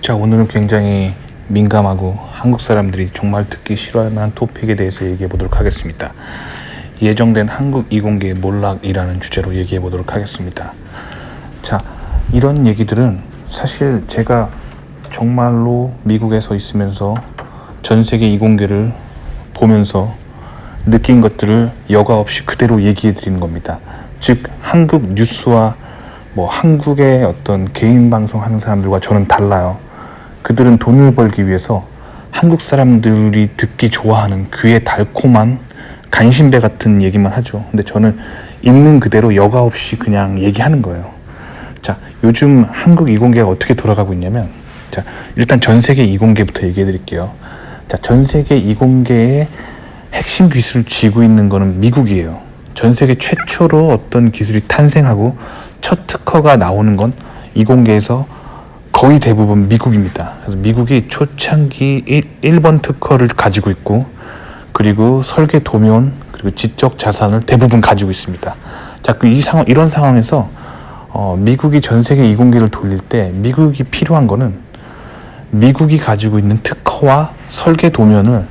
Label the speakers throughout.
Speaker 1: 자, 오늘은 굉장히 민감하고 한국 사람들이 정말 듣기 싫어하는 토픽에 대해서 얘기해 보도록 하겠습니다. 예정된 한국 이공계의 몰락이라는 주제로 얘기해 보도록 하겠습니다. 자, 이런 얘기들은 사실 제가 정말로 미국에서 있으면서 전 세계 이공계를 보면서 느낀 것들을 여과 없이 그대로 얘기해 드리는 겁니다. 즉, 한국 뉴스와 한국의 어떤 개인 방송 하는 사람들과 저는 달라요. 그들은 돈을 벌기 위해서 한국 사람들이 듣기 좋아하는 귀에 달콤한 간신배 같은 얘기만 하죠. 근데 저는 있는 그대로 여과 없이 그냥 얘기하는 거예요. 자, 요즘 한국 이공계가 어떻게 돌아가고 있냐면, 자, 일단 전 세계 이공계부터 얘기해 드릴게요. 자, 전 세계 이공계의 핵심 기술을 쥐고 있는 거는 미국이에요. 전 세계 최초로 어떤 기술이 탄생하고 첫 특허가 나오는 건 이공계에서 거의 대부분 미국입니다. 그래서 미국이 초창기 1번 특허를 가지고 있고, 그리고 설계 도면, 그리고 지적 자산을 대부분 가지고 있습니다. 자, 이런 상황에서 미국이 전 세계 이공계를 돌릴 때 미국이 필요한 거는 미국이 가지고 있는 특허와 설계 도면을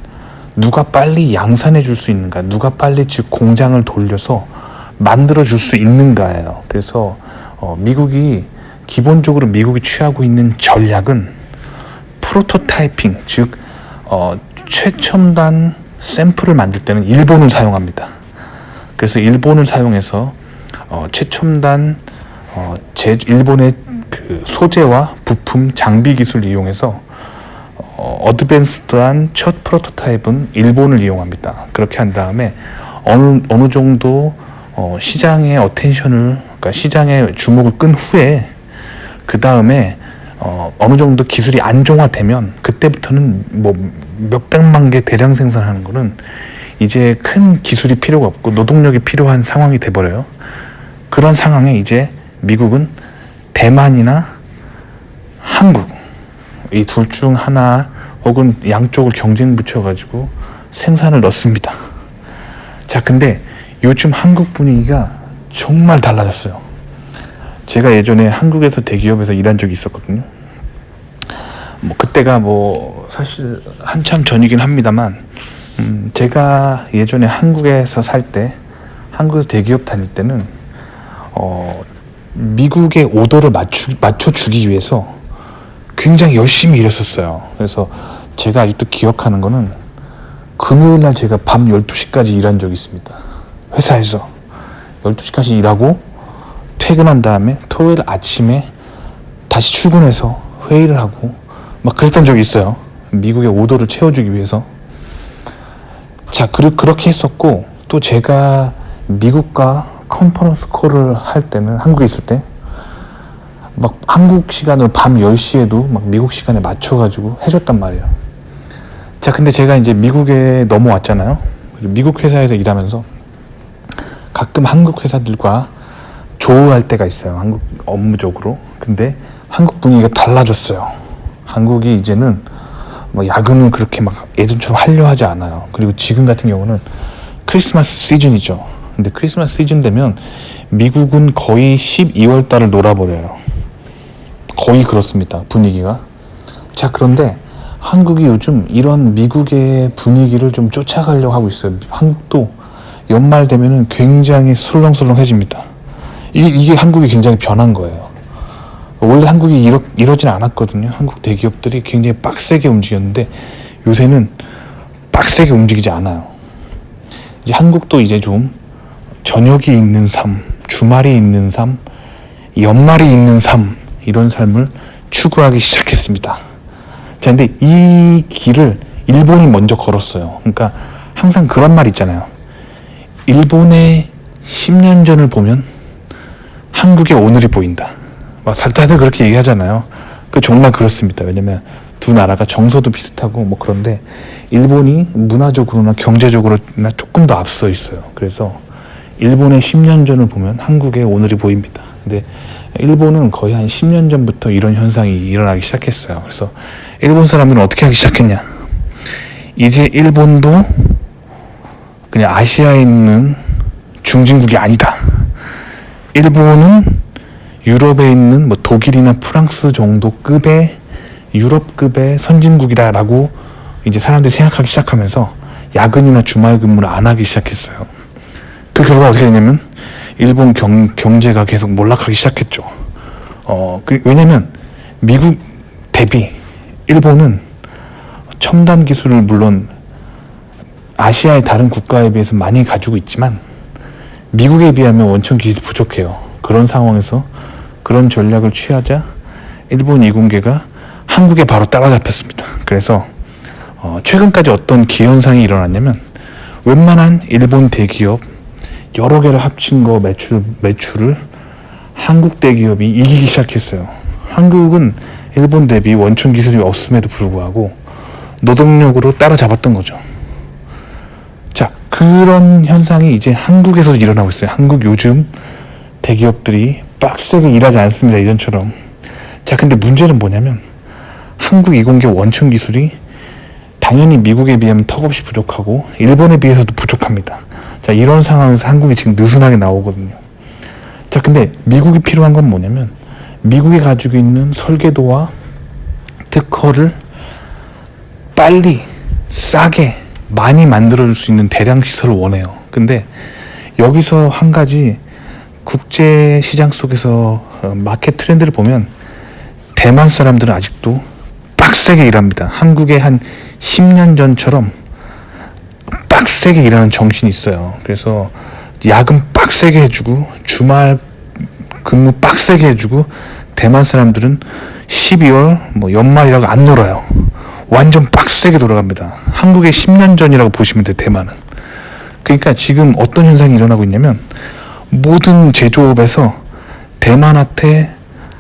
Speaker 1: 누가 빨리 양산해 줄 수 있는가, 누가 빨리 즉 공장을 돌려서 만들어 줄 수 있는가예요. 그래서 기본적으로 미국이 취하고 있는 전략은 프로토타이핑, 즉 최첨단 샘플을 만들 때는 일본을 사용합니다. 그래서 일본을 사용해서 최첨단 일본의 그 소재와 부품, 장비 기술을 이용해서 어드밴스드한 첫 프로토타입은 일본을 이용합니다. 그렇게 한 다음에 어느 정도 시장의 그러니까 시장의 주목을 끈 후에 그 다음에 어느 정도 기술이 안정화되면 그때부터는 몇백만 개 대량 생산하는 거는 이제 큰 기술이 필요가 없고 노동력이 필요한 상황이 돼버려요. 그런 상황에 이제 미국은 대만이나 한국, 이 둘 중 하나 혹은 양쪽을 경쟁 붙여가지고 생산을 넣습니다. 자, 근데 요즘 한국 분위기가 정말 달라졌어요. 제가 예전에 한국에서 대기업에서 일한 적이 있었거든요. 그때가 사실 한참 전이긴 합니다만, 제가 예전에 한국에서 살 때, 한국에서 대기업 다닐 때는 미국의 오더를 맞춰주기 위해서 굉장히 열심히 일했었어요. 그래서 제가 아직도 기억하는 거는 금요일날 제가 밤 12시까지 일한 적이 있습니다. 회사에서 12시까지 일하고 퇴근한 다음에 토요일 아침에 다시 출근해서 회의를 하고 그랬던 적이 있어요. 미국의 오더를 채워주기 위해서. 자, 그렇게 했었고, 또 제가 미국과 컨퍼런스 콜을 할 때는, 한국에 있을 때 한국 시간으로 밤 10시에도 미국 시간에 맞춰가지고 해줬단 말이에요. 자, 근데 제가 이제 미국에 넘어왔잖아요. 미국 회사에서 일하면서 가끔 한국 회사들과 조우할 때가 있어요. 한국 업무적으로. 근데 한국 분위기가 달라졌어요. 한국이 이제는 야근을 그렇게 예전처럼 하려 하지 않아요. 그리고 지금 같은 경우는 크리스마스 시즌이죠. 근데 크리스마스 시즌 되면 미국은 거의 12월 달을 놀아버려요. 거의 그렇습니다. 분위기가. 자, 그런데 한국이 요즘 이런 미국의 분위기를 좀 쫓아가려고 하고 있어요. 한국도 연말 되면은 굉장히 술렁술렁해집니다. 이게 한국이 굉장히 변한 거예요. 원래 한국이 이러진 않았거든요. 한국 대기업들이 굉장히 빡세게 움직였는데 요새는 빡세게 움직이지 않아요. 이제 한국도 이제 좀 저녁이 있는 삶, 주말이 있는 삶, 연말이 있는 삶, 이런 삶을 추구하기 시작했습니다. 자, 근데 이 길을 일본이 먼저 걸었어요. 그러니까 항상 그런 말 있잖아요. 일본의 10년 전을 보면 한국의 오늘이 보인다. 다들 그렇게 얘기하잖아요. 정말 그렇습니다. 왜냐면 두 나라가 정서도 비슷하고 그런데 일본이 문화적으로나 경제적으로나 조금 더 앞서 있어요. 그래서 일본의 10년 전을 보면 한국의 오늘이 보입니다. 근데 일본은 거의 한 10년 전부터 이런 현상이 일어나기 시작했어요. 그래서 일본 사람들은 어떻게 하기 시작했냐. 이제 일본도 그냥 아시아에 있는 중진국이 아니다. 일본은 유럽에 있는 독일이나 프랑스 정도 급의 유럽급의 선진국이다라고 이제 사람들이 생각하기 시작하면서 야근이나 주말 근무를 안 하기 시작했어요. 그 결과 어떻게 되냐면 일본 경제가 계속 몰락하기 시작했죠. 왜냐면 미국 대비 일본은 첨단 기술을 물론 아시아의 다른 국가에 비해서 많이 가지고 있지만 미국에 비하면 원천 기술이 부족해요. 그런 상황에서 그런 전략을 취하자 일본 이공계가 한국에 바로 따라잡혔습니다. 그래서 최근까지 어떤 기현상이 일어났냐면 웬만한 일본 대기업 여러 개를 합친 거 매출을 한국 대기업이 이기기 시작했어요. 한국은 일본 대비 원천 기술이 없음에도 불구하고 노동력으로 따라잡았던 거죠. 자, 그런 현상이 이제 한국에서 일어나고 있어요. 한국 요즘 대기업들이 빡세게 일하지 않습니다. 이전처럼. 자, 근데 문제는 뭐냐면 한국 이공계 원천 기술이 당연히 미국에 비하면 턱없이 부족하고 일본에 비해서도 부족합니다. 자, 이런 상황에서 한국이 지금 느슨하게 나오거든요. 자, 근데 미국이 필요한 건 뭐냐면 미국이 가지고 있는 설계도와 특허를 빨리 싸게 많이 만들어줄 수 있는 대량 시설을 원해요. 근데 여기서 한 가지 국제 시장 속에서 마켓 트렌드를 보면 대만 사람들은 아직도 빡세게 일합니다. 한국의 한 10년 전처럼 빡세게 일하는 정신이 있어요. 그래서 야근 빡세게 해주고 주말 근무 빡세게 해주고 대만 사람들은 12월 뭐 연말이라고 안 놀아요. 완전 빡세게 돌아갑니다. 한국의 10년 전이라고 보시면 돼요. 대만은. 그러니까 지금 어떤 현상이 일어나고 있냐면 모든 제조업에서 대만한테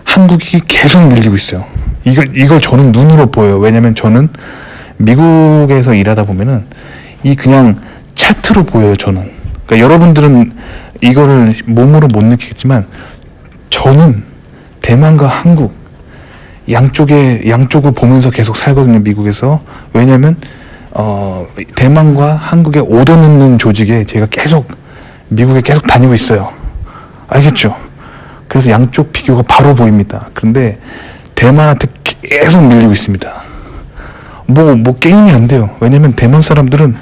Speaker 1: 한국이 계속 밀리고 있어요. 이걸 저는 눈으로 보여요. 왜냐면 저는 미국에서 일하다 보면은 이 그냥 차트로 보여요. 저는. 그러니까 여러분들은 이거를 몸으로 못 느끼겠지만 저는 대만과 한국 양쪽을 보면서 계속 살거든요. 미국에서. 왜냐면 대만과 한국에 오더 넣는 조직에 제가 계속 미국에 계속 다니고 있어요. 알겠죠? 그래서 양쪽 비교가 바로 보입니다. 그런데 대만한테 계속 밀리고 있습니다. 뭐 게임이 안 돼요. 왜냐면 대만 사람들은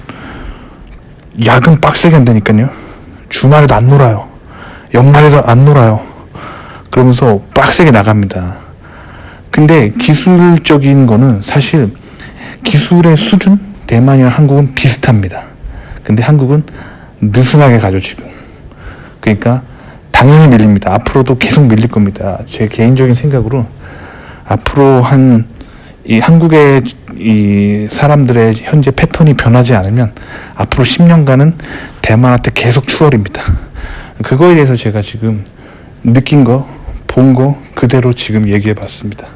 Speaker 1: 야근 빡세게 한다니까요. 주말에도 안 놀아요. 연말에도 안 놀아요. 그러면서 빡세게 나갑니다. 근데 기술적인 거는 사실 기술의 수준 대만이랑 한국은 비슷합니다. 근데 한국은 느슨하게 가죠 지금. 그러니까 당연히 밀립니다. 앞으로도 계속 밀릴 겁니다. 제 개인적인 생각으로 앞으로 이 한국의 이 사람들의 현재 패턴이 변하지 않으면 앞으로 10년간은 대만한테 계속 추월입니다. 그거에 대해서 제가 지금 느낀 거, 본 거 그대로 지금 얘기해 봤습니다.